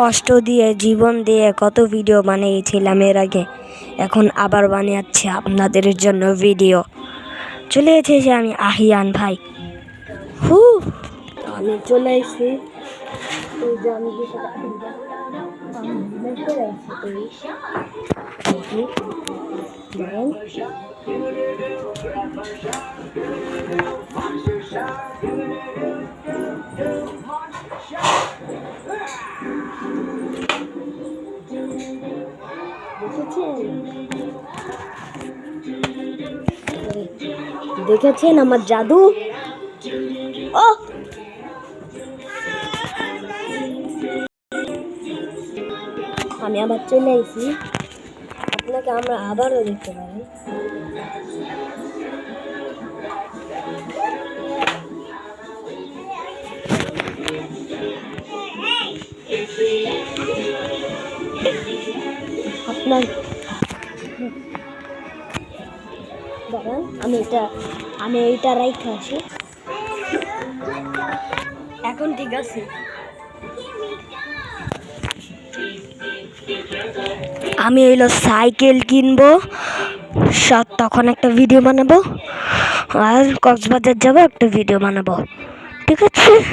কষ্ট দিয়ে জীবন দিয়ে কত ভিডিও বানিয়েছিলাম এর আগে, এখন আবার বানিয়েছি আপনাদের জন্য ভিডিও। চলে এসেছি আমি আহিয়ান ভাই। আমি চলে এসেছি, দেখেছেন আমার জাদু? ও আমি আবার চলে এসেছি, আপনাকে আমরা আবারও দেখতে পারি। আপনার দাঁড়ান, আমি এইটা রাইখা আসি। এখন ঠিক আছে। আমি হইলো সাইকেল কিনবো, তখন একটা ভিডিও বানাবো, আর কক্সবাজার যাবো একটা ভিডিও বানাবো, ঠিক আছে।